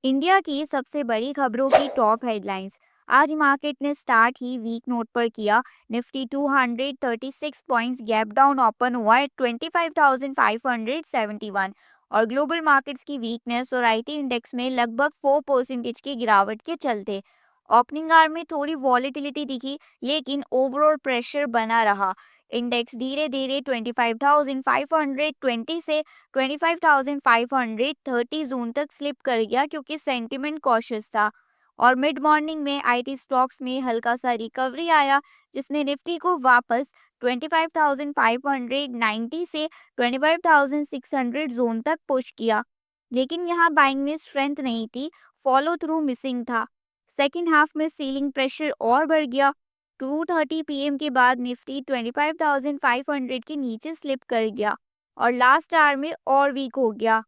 India की सबसे बड़ी खबरों की टॉप हेडलाइंस। आज मार्केट ने स्टार्ट ही वीक नोट पर किया। Nifty 236 points gap down open हुआ है 25,571 और ग्लोबल मार्केट्स की वीकनेस और आईटी इंडेक्स में लगभग 4% की गिरावट के चलते ओपनिंग आवर में थोड़ी वॉलेटिलिटी दिखी, लेकिन ओवरऑल प्रेशर बना रहा। इंडेक्स धीरे धीरे 25,520 से 25,530 जोन तक स्लिप कर गया क्योंकि सेंटिमेंट कॉशियस था और मिड मॉर्निंग में आईटी स्टॉक्स में हल्का सा रिकवरी आया, जिसने निफ्टी को वापस 25,590 से 25,600 जोन तक पुश किया। लेकिन यहाँ बाइंग में स्ट्रेंथ नहीं थी, फॉलो थ्रू मिसिंग था। सेकेंड हाफ में सीलिंग प्रेशर और बढ़ गया। 2:30 पीएम के बाद निफ्टी 25,500 के नीचे स्लिप कर गया और लास्ट आवर में और वीक हो गया।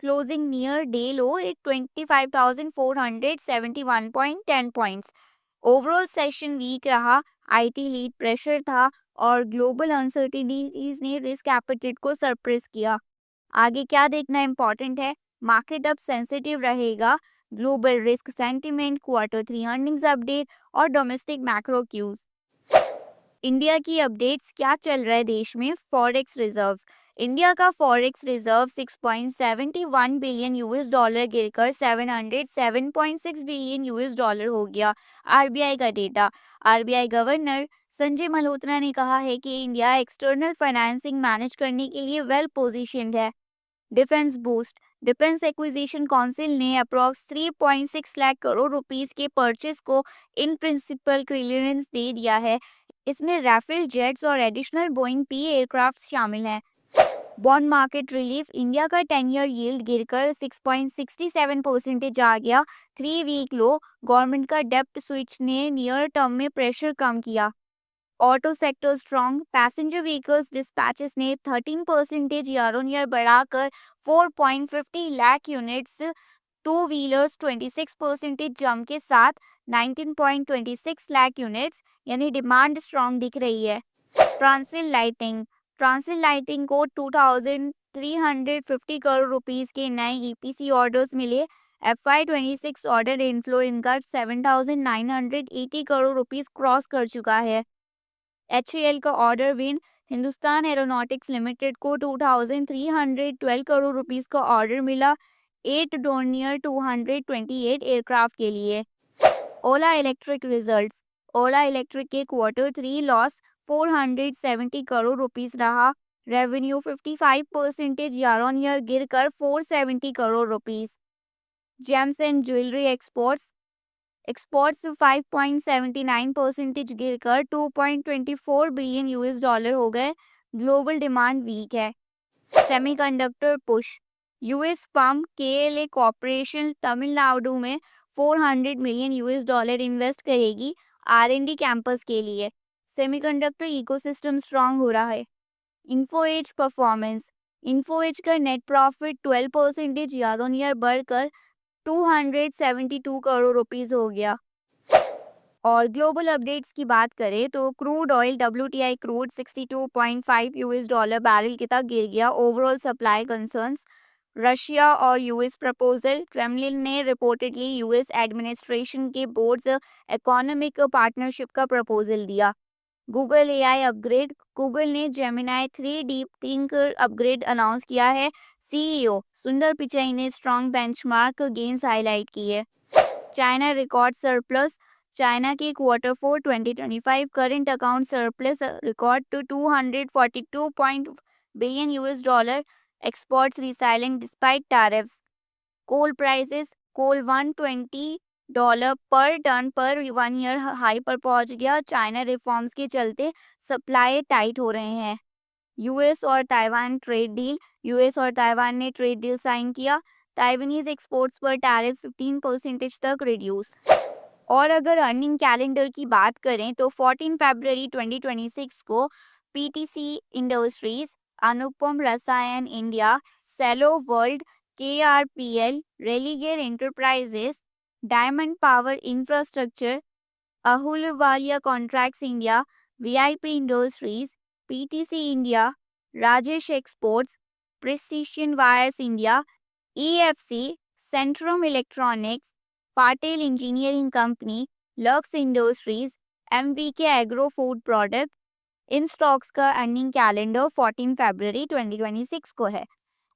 Closing near day low at 25,471.10 points. Overall session weak रहा। आईटी लीड प्रेशर था और ग्लोबल अनसर्टिनिटीज ने रिस्क एपेटाइट को सरप्रेस किया। आगे क्या देखना इम्पोर्टेंट है? मार्केट अब सेंसिटिव रहेगा। Global risk sentiment, Q3 earnings update और डोमेस्टिक मैक्रो क्यूज। इंडिया की अपडेट्स। क्या चल रहा है देश में? Forex reserves. इंडिया का forex reserve 6.71 billion US dollar गिरकर 707.6 बिलियन यूएस डॉलर हो गया। आरबीआई का data. RBI governor Sanjay Malhotra ने कहा है कि इंडिया एक्सटर्नल फाइनेंसिंग मैनेज करने के लिए वेल पोजीशनड है। Defence boost. Defence acquisition council ने अप्रॉक्स 3.6 लाख करोड़ रुपीस के परचेस को इन प्रिंसिपल क्लियरेंस दे दिया है। इसमें राफेल जेट्स और एडिशनल बोइंग पी एयरक्राफ्ट शामिल हैं। Bond market relief. इंडिया का 10 ईयर यील्ड गिरकर 6.67% आ गया, 3 वीक लो। गवर्नमेंट का डेप्ट स्विच ने नियर टर्म में प्रेशर कम किया। Auto sector strong. Passenger vehicles dispatches ने 13% ईयर ऑन ईयर बढ़ाकर 4.50 lakh units. Two wheelers 26% jump के साथ 19.26 लाख यूनिट्स, यानी डिमांड स्ट्रॉन्ग दिख रही है। ट्रांसिल लाइटिंग। ट्रांसिल लाइटिंग को 2,350 करोड़ रुपीस के नए ईपीसी ऑर्डर्स मिले। FY26 ऑर्डर इनफ्लो इनका 7,980 करोड़ रुपीस क्रॉस कर चुका है। HAL का order win. Hindustan aeronautics limited को 2,312 करोड़ रुपीस का ऑर्डर मिला 8 डोर्नियर 228 एयरक्राफ्ट के लिए। ओला इलेक्ट्रिक रिजल्ट्स। ओला इलेक्ट्रिक के Q3 लॉस 470 करोड़ रुपीस रहा। रेवेन्यू 55% ईयर ऑन ईयर गिरकर 470 crore rupees. James and jewellery exports. Exports 5.79% गिरकर 2.24 बिलियन यूएस डॉलर हो गए। ग्लोबल डिमांड वीक है। Semiconductor push. US firm KLA corporation Tamil Nadu में 400 मिलियन यूएस डॉलर इन्वेस्ट करेगी R&D campus के लिए। सेमीकंडक्टर इकोसिस्टम स्ट्रांग हो रहा है। Info Edge performance. Info Edge का net profit 12% year on year बढ़कर 272 करोड़ रुपीस हो गया। और ग्लोबल अपडेट्स की बात करें तो crude oil WTI crude 62.5 US dollar barrel के तक गिर गया। Overall supply concerns. रशिया और यूएस प्रपोजल। क्रेमलिन ने रिपोर्टेडली यूएस एडमिनिस्ट्रेशन के बोर्ड्स इकोनॉमिक पार्टनरशिप का प्रपोजल दिया। Google AI upgrade. गूगल ने Gemini 3 deep think upgrade announce किया है। CEO सुंदर पिचाई ने स्ट्रॉन्ग बेंचमार्क गेन्स हाईलाइट की है। China record surplus. चाइना के Q4 2025 current account surplus record to 242 billion US dollar. Exports resilient despite tariffs. Coal prices. Coal $120 पर ton पर 1 year high पर पहुंच गया। चाइना रिफॉर्म्स के चलते सप्लाई टाइट हो रहे हैं। यूएस और ताइवान ट्रेड डील। यूएस और ताइवान ने ट्रेड डील साइन किया। ताइवानीज एक्सपोर्ट्स पर टैरिफ 15% तक रिड्यूस। और अगर अर्निंग कैलेंडर की बात करें तो 14 फरवरी 2026 को PTC industries, Anupam Rasayan India, Cello World, KRPL, Religare Enterprises, Diamond Power Infrastructure, Ahluwalia Contracts India, VIP industries, PTC India, Rajesh Exports, Precision Wires India, EFC, Centrum Electronics, Patel Engineering Company, Lux Industries, MVK Agro Food Product। इन stocks का earning calendar 14 फरवरी 2026 को है।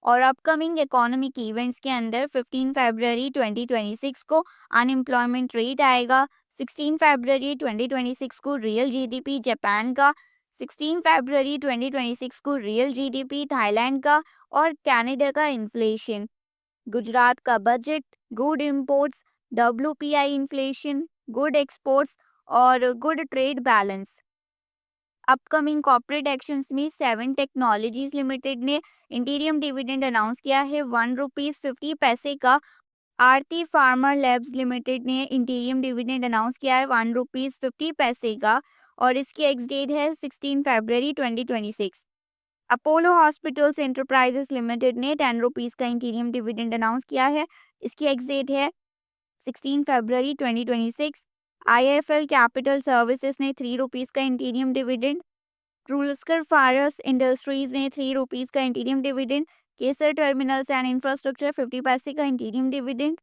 और upcoming economic events के अंदर 15 फरवरी 2026 को unemployment rate आएगा, 16 फरवरी 2026 को real GDP Japan का, 16 फरवरी 2026 को रियल जीडीपी थाईलैंड का और कनाडा का इन्फ्लेशन। गुजरात का budget, good imports, WPI inflation, good exports और good trade balance. Upcoming corporate actions में 7 टेक्नोलॉजीज लिमिटेड ने इंटीरियम डिविडेंड अनाउंस किया है ₹1.50 का। आरती फार्मा लैब्स लिमिटेड ने इंटीरियम डिविडेंड अनाउंस किया है ₹1.50 का और इसकी एक्स डेट है 16 फरवरी 2026। अपोलो हॉस्पिटल्स एंटरप्राइजेस लिमिटेड ने ₹10 का इंटीरियम डिविडेंड अनाउंस किया है, इसकी एक्स डेट है 16 फरवरी 2026। आईएफएल कैपिटल सर्विसेज ने ₹3 का इंटीरियम डिविडेंड, ट्रूलस्कर फारस इंडस्ट्रीज ने ₹3 का interim dividend, Kesar terminals and infrastructure 50 का इंटीरियम डिविडेंड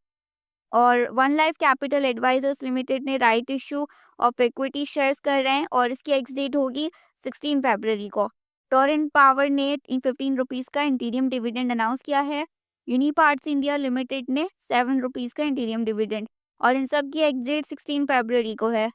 और one life capital advisors limited ने right issue of equity shares कर रहे हैं और इसकी एक्स डेट होगी 16 फरवरी को। टोरेंट पावर ने ₹15 का इंटीरियम डिविडेंड अनाउंस किया है। यूनिपार्ट्स इंडिया लिमिटेड ने ₹7 का इंटीरियम डिविडेंड और इन सब की एक्स डेट 16 फरवरी को है।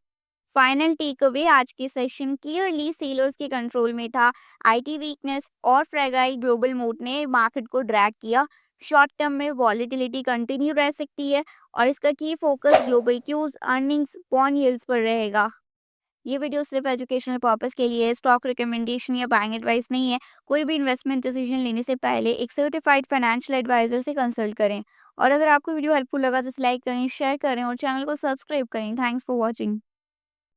फाइनल टेक अवे आज के सेशन क्लियरली सेलर्स के कंट्रोल में था। आईटी वीकनेस और फ्रेगाइल ग्लोबल मूड ने मार्केट को ड्रैग किया। शॉर्ट टर्म में वॉलेटिलिटी कंटिन्यू रह सकती है और इसका key focus global cues, earnings, bond yields पर रहेगा। ये वीडियो सिर्फ एजुकेशनल पर्पस के लिए है, स्टॉक रिकमेंडेशन या बाइंग एडवाइस नहीं है। कोई भी इन्वेस्टमेंट डिसीजन लेने से पहले एक सर्टिफाइड फाइनेंशियल एडवाइजर से कंसल्ट करें। और अगर आपको वीडियो हेल्पफुल लगा तो लाइक करें, शेयर करें और चैनल को सब्सक्राइब करें। Thanks for watching.